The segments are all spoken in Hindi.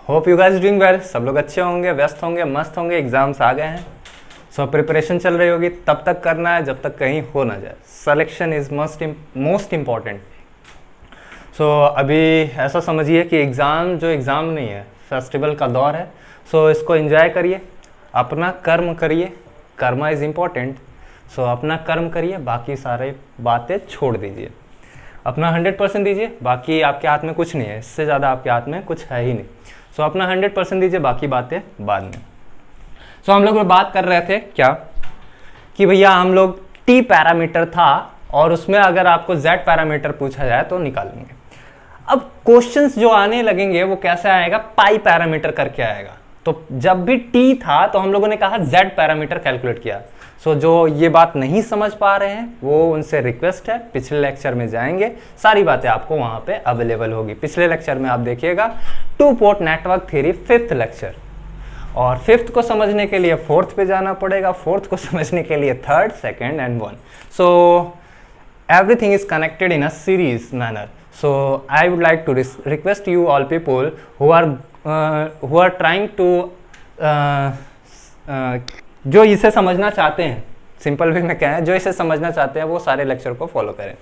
Hope you guys doing well. सब लोग अच्छे होंगे, व्यस्त होंगे, मस्त होंगे। एग्जाम्स आ गए हैं, सो प्रिपरेशन चल रही होगी। तब तक करना है जब तक कहीं हो ना जाए। Selection is most important. So अभी ऐसा समझिए कि एग्ज़ाम नहीं है, फेस्टिवल का दौर है। सो इसको एंजॉय करिए, अपना कर्म करिए। Karma is important. सो अपना कर्म करिए, बाकी सारे बातें छोड़ दीजिए। अपना 100% दीजिए, बाकी आपके हाथ में कुछ नहीं है। इससे ज़्यादा आपके हाथ में कुछ है ही नहीं। सो अपना 100% दीजिए, बाकी बातें बाद में। सो हम लोग बात कर रहे थे क्या कि भैया हम लोग टी पैरामीटर था और उसमें अगर आपको जेड पैरामीटर पूछा जाए तो निकालेंगे। अब क्वेश्चंस जो आने लगेंगे वो कैसे आएगा, पाई पैरामीटर करके आएगा। तो जब भी टी था तो हम लोगों ने कहा जेड पैरामीटर कैलकुलेट किया। सो जो ये बात नहीं समझ पा रहे हैं वो उनसे रिक्वेस्ट है, पिछले लेक्चर में जाएंगे, सारी बातें आपको वहां पे अवेलेबल होगी। पिछले लेक्चर में आप देखिएगा 2 port network theory 5th lecture, और 5th को समझने के लिए 4th पे जाना पड़ेगा, 4th को समझने के लिए 3rd, 2nd and 1. So everything is connected in a series manner. So I would like to request you all people who are trying to जो इसे समझना चाहते हैं, सिंपल वे में कहें, जो इसे समझना चाहते हैं वो सारे लेक्चर को फॉलो करें।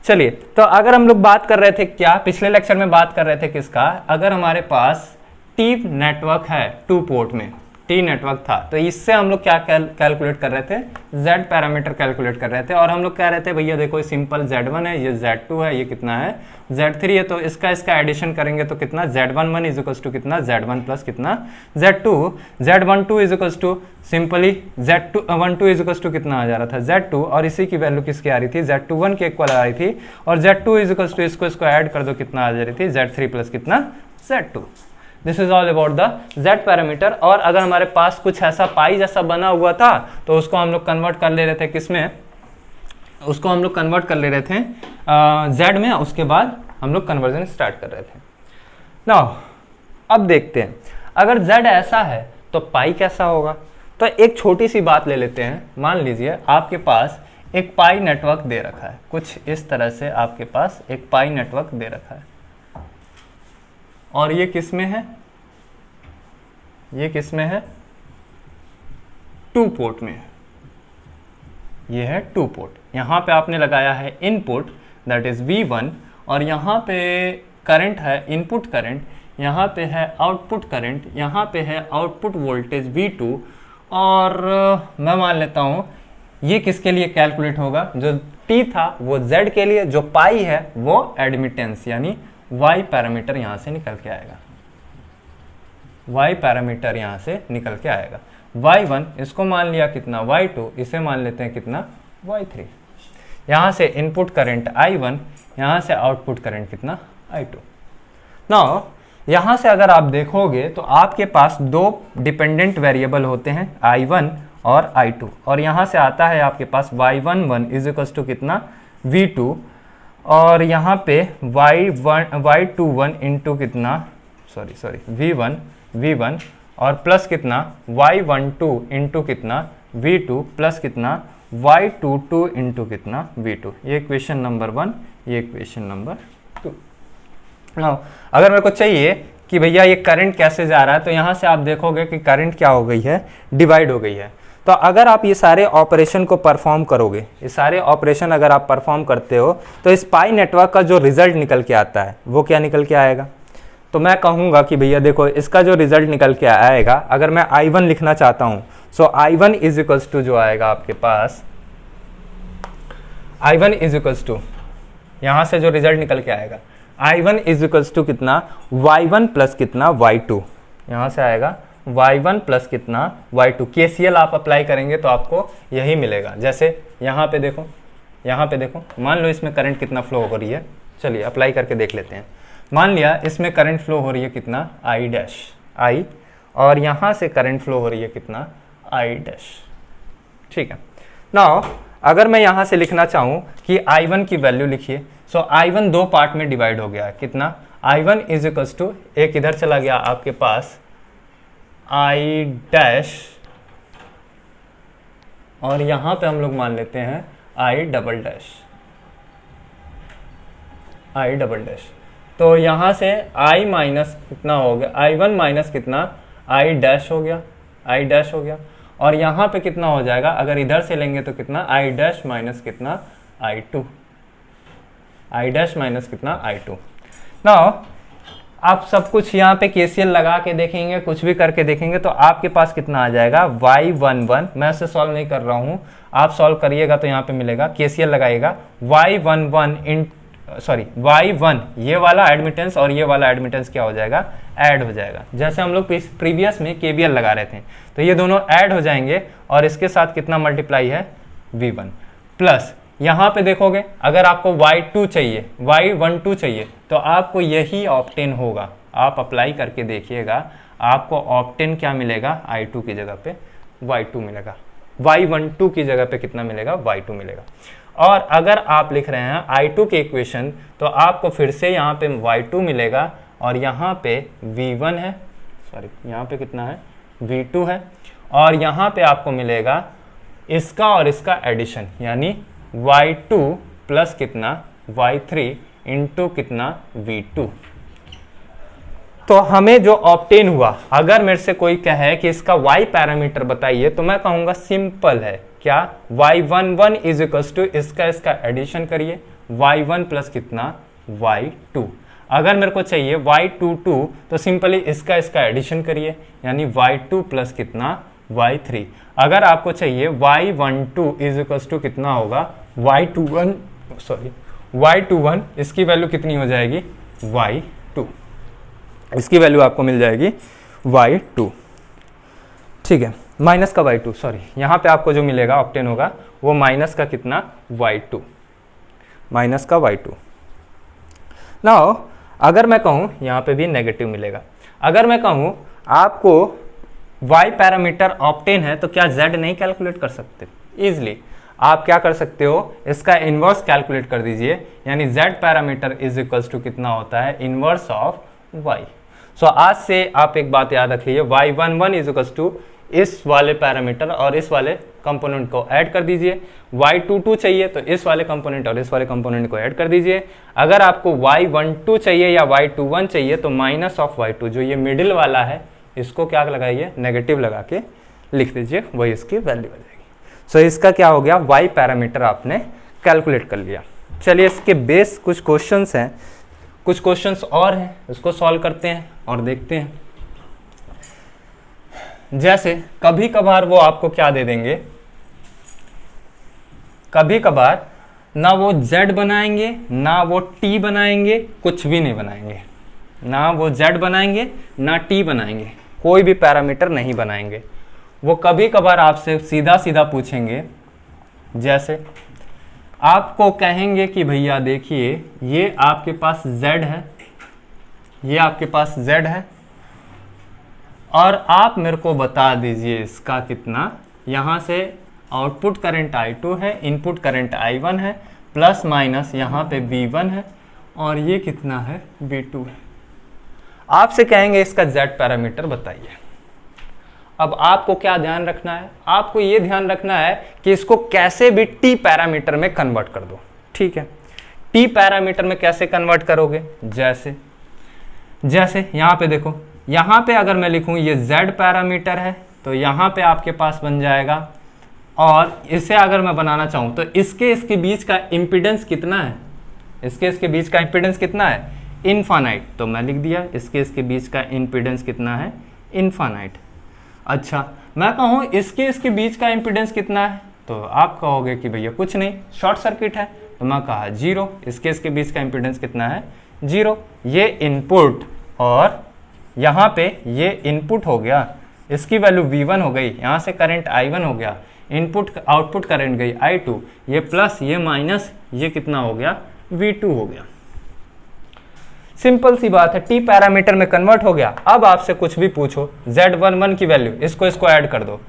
चलिए, तो अगर हम लोग बात कर रहे थे क्या, पिछले लेक्चर में बात कर रहे थे किसका, अगर हमारे पास टी नेटवर्क है 2 पोर्ट में, टी नेटवर्क था, तो इससे हम लोग क्या कैलकुलेट कर रहे थे, जेड पैरामीटर कैलकुलेट कर रहे थे। और हम लोग कह रहे थे भैया देखो सिंपल Z1 है, ये Z2 है, ये कितना है Z3 है, तो इसका एडिशन करेंगे तो कितना Z11 इज इक्वल्स टू कितना Z1 प्लस कितना Z2, Z12 is equals to simply Z12 is equals to कितना आ जा रहा था Z2, और इसी की वैल्यू किसकी आ रही थी, Z21 के इक्वल आ रही थी, और Z2 इज इक्वल्स टू इसको ऐड कर दो कितना आ जा रही थी Z3 प्लस कितना Z2। This is all about the Z parameter. और अगर हमारे पास कुछ ऐसा पाई जैसा बना हुआ था तो उसको हम लोग कन्वर्ट कर ले रहे थे किसमें, उसको हम लोग कन्वर्ट कर ले रहे थे जेड में, उसके बाद हम लोग कन्वर्जन स्टार्ट कर रहे थे। नाउ अब देखते हैं अगर जेड ऐसा है तो पाई कैसा होगा। तो एक छोटी सी बात ले लेते हैं। मान लीजिए आपके पास एक पाई नेटवर्क दे रखा है, कुछ इस तरह से आपके पास एक पाई नेटवर्क दे रखा है, और ये किस में है, ये किस में है, 2 पोर्ट में है। ये है 2 पोर्ट। यहां पे आपने लगाया है इनपुट दैट इज V1, और यहां पे करंट है इनपुट करंट, यहां पे है आउटपुट करंट, यहां पे है आउटपुट वोल्टेज V2, और मैं मान लेता हूं ये किसके लिए कैलकुलेट होगा, जो T था वो Z के लिए, जो पाई है वो एडमिटेंस यानी Y पैरामीटर यहां से निकल के आएगा, Y पैरामीटर यहां से निकल के आएगा। Y1 इसको मान लिया कितना Y2, इसे मान लेते हैं कितना Y3। यहां से इनपुट करंट I1, यहां से आउटपुट करंट कितना I2। नाउ यहां से अगर आप देखोगे तो आपके पास 2 डिपेंडेंट वेरिएबल होते हैं I1 और I2, और यहां से आता है आपके पास Y11 इज इक्वल टू कितना V2, और यहाँ पे Y21 इंटू कितना V1 और प्लस कितना Y12 इंटू कितना V2 प्लस कितना Y22 इंटू कितना V2। ये इक्वेशन नंबर 1, ये इक्वेशन नंबर 2। अगर मेरे को चाहिए कि भैया ये करंट कैसे जा रहा है, तो यहाँ से आप देखोगे कि करंट क्या हो गई है, डिवाइड हो गई है। तो अगर आप ये सारे ऑपरेशन को परफॉर्म करोगे, ये सारे ऑपरेशन अगर आप परफॉर्म करते हो, तो इस पाई नेटवर्क का जो रिजल्ट निकल के आता है वो क्या निकल के आएगा। तो मैं कहूँगा कि भैया देखो इसका जो रिजल्ट निकल के आएगा, अगर मैं I1 लिखना चाहता हूँ, सो I1 इज इक्वल्स टू जो आएगा आपके पास, I1 इज इक्वल्स टू, यहाँ से जो रिजल्ट निकल के आएगा I1 इज इक्वल्स टू कितना Y1 प्लस कितना Y2, यहाँ से आएगा Y1 प्लस कितना Y2। KCL आप अप्लाई करेंगे तो आपको यही मिलेगा। जैसे यहाँ पे देखो, यहाँ पे देखो, मान लो इसमें करंट कितना फ्लो हो रही है, चलिए अप्लाई करके देख लेते हैं। मान लिया इसमें करंट फ्लो हो रही है कितना I', और यहाँ से करंट फ्लो हो रही है कितना I', ठीक है। नाउ अगर मैं यहाँ से लिखना चाहूँ कि I1 की वैल्यू लिखिए, सो I1 2 पार्ट में डिवाइड हो गया है, कितना I1 इज इक्वल्स टू, एक इधर चला गया आपके पास I', और यहां पे हम लोग मान लेते हैं I', तो यहाँ से i माइनस कितना हो गया, i1 माइनस कितना i डैश हो गया, i डैश हो गया। और यहाँ पे कितना हो जाएगा, अगर इधर से लेंगे तो कितना i डैश माइनस कितना i2, i डैश माइनस कितना i2। नाउ आप सब कुछ यहाँ पे KCL लगा के देखेंगे, कुछ भी करके देखेंगे तो आपके पास कितना आ जाएगा y11, मैं इसे सॉल्व नहीं कर रहा हूँ, आप सॉल्व करिएगा तो यहाँ पे मिलेगा, KCL लगाइएगा y1 ये वाला एडमिटेंस और ये वाला एडमिटेंस क्या हो जाएगा, ऐड हो जाएगा। जैसे हम लोग प्रीवियस में KVL लगा रहे थे, तो ये दोनों ऐड हो जाएंगे और इसके साथ कितना मल्टीप्लाई है v1 प्लस यहाँ पे देखोगे अगर आपको y2 चाहिए, y12 चाहिए तो आपको यही ऑप्टेन होगा, आप अप्लाई करके देखिएगा, आपको ऑप्टेन क्या मिलेगा, i2 की जगह पे y2 मिलेगा, y12 की जगह पे कितना मिलेगा, y2 मिलेगा। और अगर आप लिख रहे हैं i2 के इक्वेशन तो आपको फिर से यहाँ पे y2 मिलेगा और यहाँ पे v1 है, सॉरी यहाँ पे कितना है v2 है, और यहाँ पे आपको मिलेगा इसका और इसका एडिशन, यानी y2 प्लस कितना y3 इंटू कितना v2। तो हमें जो ऑब्टेन हुआ, अगर मेरे से कोई कहे कि इसका y पैरामीटर बताइए तो मैं कहूंगा सिंपल है, क्या y11 इज इक्वल्स टू इसका एडिशन करिए y1 प्लस कितना y2। अगर मेरे को चाहिए y22 तो सिंपली इसका एडिशन करिए, यानी y2 प्लस कितना y3। अगर आपको चाहिए y12 इज इक्वल्स टू कितना होगा y21, इसकी वैल्यू कितनी हो जाएगी y2, इसकी वैल्यू आपको मिल जाएगी y2, ठीक है, माइनस का y2, सॉरी यहाँ पे आपको जो मिलेगा ऑब्टेन होगा वो माइनस का कितना y2, माइनस का y2। नाउ अगर मैं कहूँ यहाँ पे भी नेगेटिव मिलेगा, अगर मैं कहूँ आपको y पैरामीटर ऑब्टेन है तो क्या z नहीं कैलकुलेट कर सकते, इजिली आप क्या कर सकते हो, इसका इनवर्स कैलकुलेट कर दीजिए, यानी z parameter is equals to कितना होता है इनवर्स ऑफ y। सो आज से आप एक बात याद रख लीजिए, y11 इज इक्वल्स टू इस वाले पैरामीटर और इस वाले कंपोनेंट को ऐड कर दीजिए, y22 चाहिए तो इस वाले कंपोनेंट और इस वाले कंपोनेंट को ऐड कर दीजिए। अगर आपको y12 चाहिए या y21 चाहिए तो माइनस ऑफ y2, जो ये मिडिल वाला है इसको क्या लगाइए, नेगेटिव लगा के लिख दीजिए, वही इसकी वैल्यू आ जाएगी। सो इसका क्या हो गया, y पैरामीटर आपने कैलकुलेट कर लिया। चलिए इसके बेस कुछ क्वेश्चंस हैं, कुछ क्वेश्चंस और हैं, उसको सॉल्व करते हैं और देखते हैं। जैसे कभी कभार वो आपको क्या दे देंगे, कभी कभार ना वो z बनाएंगे ना वो t बनाएंगे, कुछ भी नहीं बनाएंगे, ना वो z बनाएंगे ना t बनाएंगे, कोई भी पैरामीटर नहीं बनाएंगे। वो कभी कभार आपसे सीधा सीधा पूछेंगे, जैसे आपको कहेंगे कि भैया देखिए ये आपके पास z है, ये आपके पास z है और आप मेरे को बता दीजिए इसका कितना, यहाँ से आउटपुट करंट I2 है, इनपुट करंट I1 है, प्लस माइनस यहाँ पे V1 है और ये कितना है V2 है। आपसे कहेंगे इसका z पैरामीटर बताइए। अब आपको क्या ध्यान रखना है, आपको ये ध्यान रखना है कि इसको कैसे भी t पैरामीटर में कन्वर्ट कर दो, ठीक है। t पैरामीटर में कैसे कन्वर्ट करोगे, जैसे यहाँ पे देखो, यहाँ पे अगर मैं लिखूँ ये z पैरामीटर है तो यहाँ पे आपके पास बन जाएगा, और इसे अगर मैं बनाना चाहूँ तो इसके बीच का इम्पीडेंस कितना है, इसके बीच का इम्पीडेंस कितना है, इनफाइनाइट। तो मैं लिख दिया इसके बीच का इम्पीडेंस कितना है, इनफाइनाइट। अच्छा मैं कहूँ इसके बीच का इम्पीडेंस कितना है, तो आप कहोगे कि भैया कुछ नहीं, शॉर्ट सर्किट है, तो मैं कहा 0। इसके बीच का इम्पीडेंस कितना है, 0। ये इनपुट और यहाँ पे ये इनपुट हो गया, इसकी वैल्यू V1 हो गई, यहाँ से करंट I1 हो गया, इनपुट आउटपुट करंट गई I2, ये प्लस ये माइनस, ये कितना हो गया V2 हो गया। सिंपल सी बात है, टी पैरामीटर में कन्वर्ट हो गया। अब आपसे कुछ भी पूछो, Z11 की वैल्यू इसको ऐड कर दो।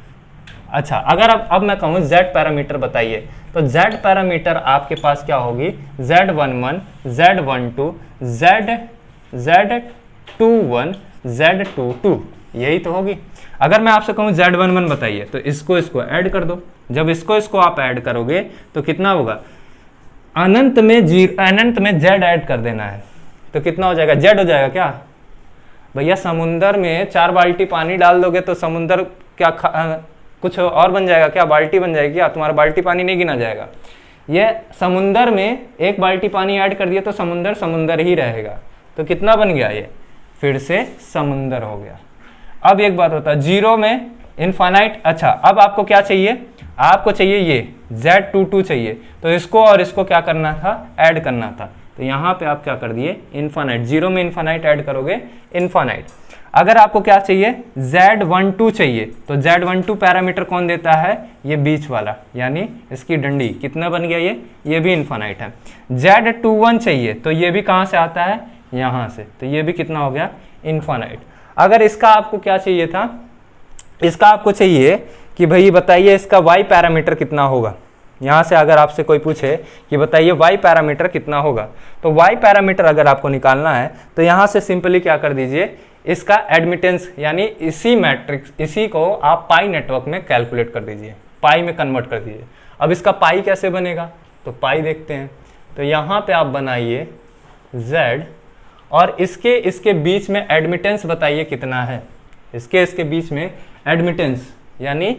अच्छा अगर अब मैं कहूँ Z पैरामीटर बताइए, तो Z पैरामीटर आपके पास क्या होगी, Z11, Z12, Z21, Z22, यही तो होगी। अगर मैं आपसे कहूँ Z11 बताइए तो इसको ऐड कर दो। जब इसको आप ऐड करोगे तो कितना होगा, अनंत में Z ऐड कर देना है, तो कितना हो जाएगा, जेड हो जाएगा क्या भैया? समुंदर में 4 बाल्टी पानी डाल दोगे तो समुंदर क्या कुछ और बन जाएगा क्या? बाल्टी बन जाएगी क्या? तुम्हारा बाल्टी पानी नहीं गिना जाएगा। ये समुंदर में 1 बाल्टी पानी ऐड कर दिया तो समुंदर समुंदर ही रहेगा। तो कितना बन गया ये? फिर से समुंदर हो गया। अब एक बात होता है, जीरो में इनफाइनाइट। अच्छा, अब आपको क्या चाहिए? आपको चाहिए ये Z22 चाहिए, तो इसको और इसको क्या करना था? ऐड करना था। तो यहाँ पे आप क्या कर दिए? इनफाइनाइट। जीरो में इनफाइनाइट ऐड करोगे इनफाइनाइट। अगर आपको क्या चाहिए? Z12 चाहिए, तो Z12 पैरामीटर कौन देता है? ये बीच वाला, यानी इसकी डंडी। कितना बन गया ये भी इनफाइनाइट है। Z21 चाहिए, तो ये भी कहाँ से आता है? यहाँ से। तो ये भी कितना हो गया? इनफाइनाइट। अगर इसका आपको क्या चाहिए था? इसका आपको चाहिए कि भाई बताइए इसका y पैरामीटर कितना होगा। यहाँ से अगर आपसे कोई पूछे कि बताइए y पैरामीटर कितना होगा, तो y पैरामीटर अगर आपको निकालना है तो यहाँ से सिंपली क्या कर दीजिए, इसका एडमिटेंस यानी इसी मैट्रिक्स, इसी को आप पाई नेटवर्क में कैलकुलेट कर दीजिए, पाई में कन्वर्ट कर दीजिए। अब इसका पाई कैसे बनेगा? तो पाई देखते हैं। तो यहाँ पे आप बनाइए z और इसके बीच में एडमिटेंस बताइए कितना है। इसके बीच में एडमिटेंस यानी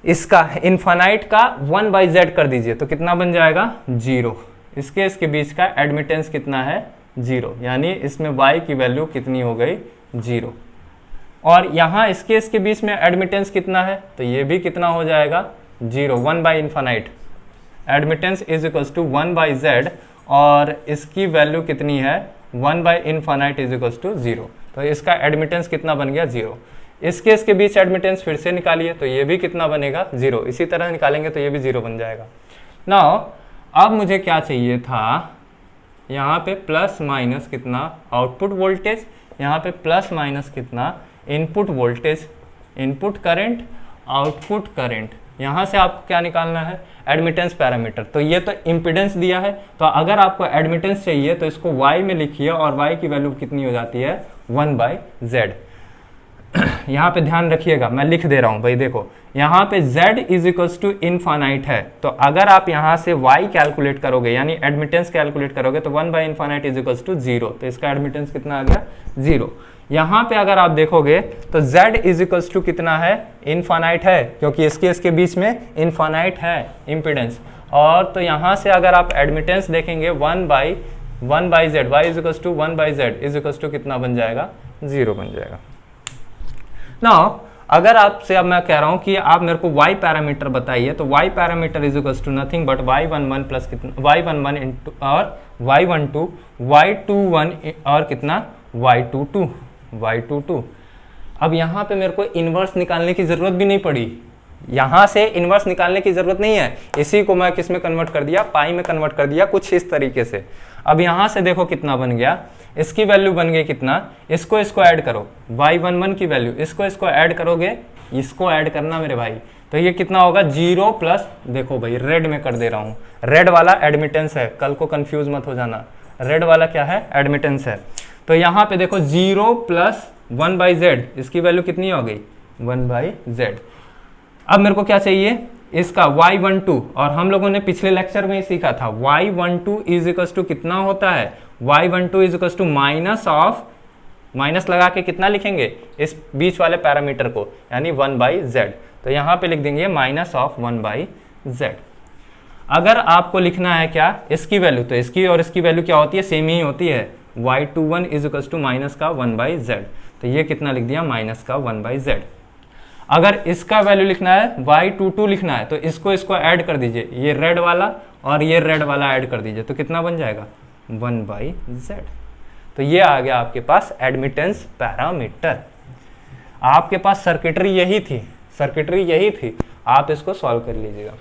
इसका इनफाइनाइट का 1/z कर दीजिए, तो कितना बन जाएगा? 0। इसके बीच का एडमिटेंस कितना है? 0, यानी इसमें y की वैल्यू कितनी हो गई? 0। और यहाँ इसके बीच में एडमिटेंस कितना है? तो ये भी कितना हो जाएगा? 0, 1/इनफाइनाइट। Admittance is equals to 1/z और इसकी वैल्यू कितनी है? 1/इनफाइनाइट इज इक्वल्स टू 0। तो इसका एडमिटेंस कितना बन गया? 0। इसके बीच एडमिटेंस फिर से निकालिए, तो ये भी कितना बनेगा? 0। इसी तरह निकालेंगे तो ये भी 0 बन जाएगा। नाउ अब मुझे क्या चाहिए था? यहाँ पे प्लस माइनस कितना आउटपुट वोल्टेज, यहाँ पे प्लस माइनस कितना input voltage, input current, output current. यहाँ से आपको क्या निकालना है? Admittance parameter. तो ये तो इम्पिडेंस दिया है, तो अगर आपको एडमिटेंस चाहिए तो इसको y में लिखिए और y की वैल्यू कितनी हो जाती है? 1/z। यहाँ पे ध्यान रखिएगा, मैं लिख दे रहा हूँ भाई। देखो यहाँ पे z is equals to infinite है, तो अगर आप यहाँ से y कैलकुलेट करोगे यानी एडमिटेंस कैलकुलेट करोगे तो 1/इनफाइनाइट इज इक्वल्स टू 0। तो इसका एडमिटेंस कितना आ गया? 0। यहाँ पे अगर आप देखोगे तो z इज इक्वल्स टू कितना है? इनफाइनाइट है, क्योंकि इसके बीच में इनफाइनाइट है इम्पिडेंस। और तो यहाँ से अगर आप एडमिटेंस देखेंगे 1/z, y is equals to 1/z is equals to कितना बन जाएगा? 0 बन जाएगा। नाउ अगर आपसे अब मैं कह रहा हूं कि आप मेरे को y पैरामीटर बताइए, तो y parameter is equals to nothing but y11 plus कितना y11 इंटू और y12 y21 और कितना y22। अब यहाँ पे मेरे को इनवर्स निकालने की जरूरत भी नहीं पड़ी, यहाँ से इनवर्स निकालने की जरूरत नहीं है। इसी को मैं किस में कन्वर्ट कर दिया? पाई में कन्वर्ट कर दिया, कुछ इस तरीके से। अब यहाँ से देखो कितना बन गया, इसकी वैल्यू बन गई कितना? इसको ऐड करो, y11 की वैल्यू, इसको ऐड करोगे, इसको ऐड करना मेरे भाई, तो ये कितना होगा? 0 प्लस, देखो भाई रेड में कर दे रहा हूँ, रेड वाला एडमिटेंस है, कल को कंफ्यूज मत हो जाना। रेड वाला क्या है? एडमिटेंस है। तो यहाँ पे देखो 0 प्लस 1/z, इसकी वैल्यू कितनी हो गई? 1/z। अब मेरे को क्या चाहिए? इसका y12, और हम लोगों ने पिछले लेक्चर में ही सीखा था y12 इज इक्वल्स टू कितना होता है? y12 is equals to minus of, minus लगा के कितना लिखेंगे? इस बीच वाले पैरामीटर को, यानी 1/z। तो यहाँ पे लिख देंगे माइनस ऑफ 1/z। अगर आपको लिखना है क्या? इसकी वैल्यू, तो इसकी और इसकी वैल्यू क्या होती है? सेम ही होती है। y21 is equals to minus का 1/z, तो ये कितना लिख दिया? माइनस का 1/z। अगर इसका वैल्यू लिखना है, y22 लिखना है, तो इसको ऐड कर दीजिए, ये रेड वाला और ये रेड वाला ऐड कर दीजिए, तो कितना बन जाएगा? 1/z। तो ये आ गया आपके पास एडमिटेंस पैरामीटर। आपके पास सर्किटरी यही थी, आप इसको सॉल्व कर लीजिएगा।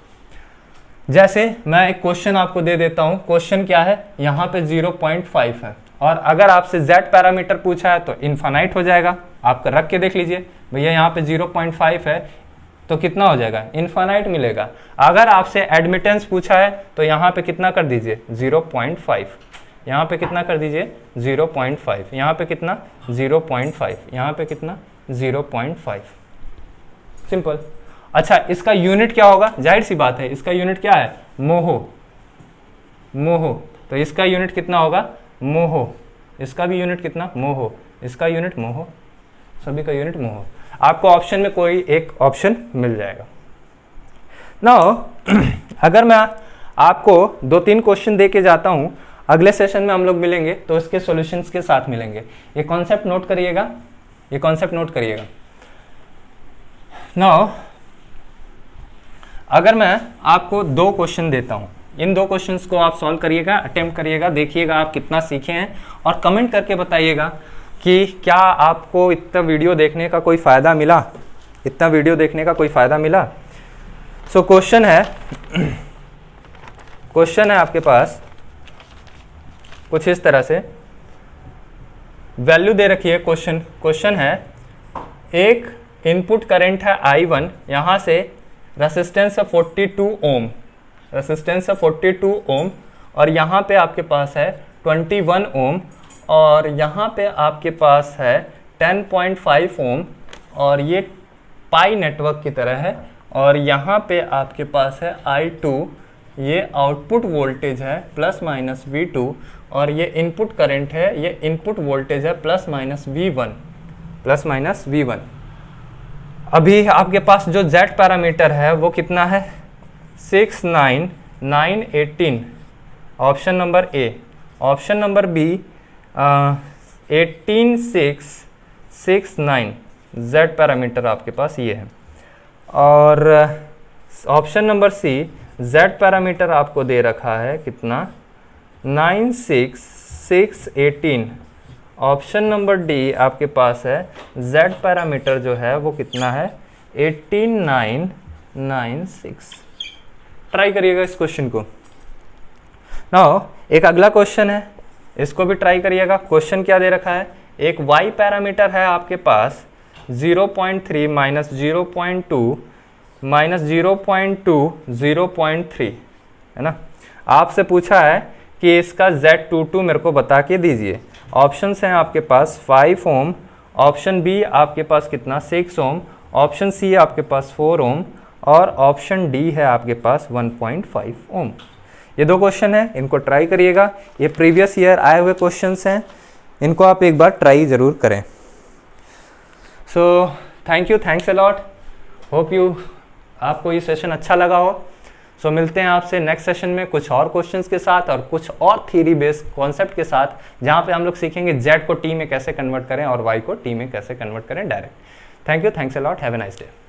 जैसे मैं एक क्वेश्चन आपको दे देता हूं। क्वेश्चन क्या है? यहाँ पे 0.5 है, और अगर आपसे z पैरामीटर पूछा है तो इनफाइनाइट हो जाएगा। आप रख के देख लीजिए भैया, यहाँ पे 0.5 है तो कितना हो जाएगा? इनफाइनाइट मिलेगा। अगर आपसे एडमिटेंस पूछा है तो यहाँ पे कितना कर दीजिए? 0.5। यहाँ पे कितना कर दीजिए? 0.5। यहाँ पे कितना? 0.5। यहाँ पे कितना? 0.5। सिंपल। अच्छा, इसका यूनिट क्या होगा? जाहिर सी बात है, इसका यूनिट क्या है? मोहो। तो इसका यूनिट कितना होगा? मोहो, इसका भी यूनिट कितना, मोहो, इसका यूनिट मोहो, सभी का यूनिट मोहो। आपको ऑप्शन में कोई एक ऑप्शन मिल जाएगा। नाउ अगर मैं आपको 2-3 क्वेश्चन दे के जाता हूं, अगले सेशन में हम लोग मिलेंगे तो इसके सॉल्यूशंस के साथ मिलेंगे। ये कॉन्सेप्ट नोट करिएगा, ये कॉन्सेप्ट नोट करिएगा। नाउ अगर मैं आपको 2 क्वेश्चन देता हूं, इन 2 क्वेश्चंस को आप सॉल्व करिएगा, अटेम्प्ट करिएगा, देखिएगा आप कितना सीखे हैं और कमेंट करके बताइएगा कि क्या आपको इतना वीडियो देखने का कोई फ़ायदा मिला, इतना वीडियो देखने का कोई फ़ायदा मिला। सो क्वेश्चन है आपके पास कुछ इस तरह से, वैल्यू दे रखी है। क्वेश्चन है एक इनपुट करंट है I1, यहाँ से रेसिस्टेंस है 42 ओम, रेसिस्टेंस है 42 ओम, और यहाँ पे आपके पास है 21 ओम, और यहाँ पे आपके पास है 10.5 ओम, और ये पाई नेटवर्क की तरह है, और यहाँ पे आपके पास है I2, ये आउटपुट वोल्टेज है प्लस माइनस V2, और ये इनपुट करंट है, ये इनपुट वोल्टेज है plus minus V1, plus minus V1। अभी आपके पास जो Z पैरामीटर है वो कितना है, 6, 9, 9, 18, option number B. Option number B 18, 6, 6, 9, Z parameter आपके पास ये है। और option number C, Z parameter आपको दे रखा है कितना, 9, 6, 6, 18। ऑप्शन नंबर डी आपके पास है Z पैरामीटर जो है वो कितना है, 18, 9, 9, 6। ट्राई करिएगा इस क्वेश्चन को। नाउ एक अगला क्वेश्चन है, इसको भी ट्राई करिएगा। क्वेश्चन क्या दे रखा है, एक Y पैरामीटर है आपके पास 0.3 माइनस 0.2 माइनस 0.2 0.3 है ना। आपसे पूछा है कि इसका Z22 मेरे को बता के दीजिए। ऑप्शंस हैं आपके पास 5 ओम, ऑप्शन बी आपके पास कितना 6 ओम, ऑप्शन सी आपके पास 4 ओम, और ऑप्शन डी है आपके पास 1.5 ओम। ये 2 क्वेश्चन हैं, इनको ट्राई करिएगा। ये प्रीवियस ईयर आए हुए क्वेश्चंस हैं, इनको आप एक बार ट्राई ज़रूर करें। So thank you, thanks a lot, hope you आपको ये सेशन अच्छा लगा हो। सो मिलते हैं आपसे नेक्स्ट सेशन में कुछ और क्वेश्चंस के साथ और कुछ और थ्योरी बेस्ड कॉन्सेप्ट के साथ, जहाँ पे हम लोग सीखेंगे Z को T में कैसे कन्वर्ट करें और Y को T में कैसे कन्वर्ट करें direct. Thank you, thanks a lot, have a nice day.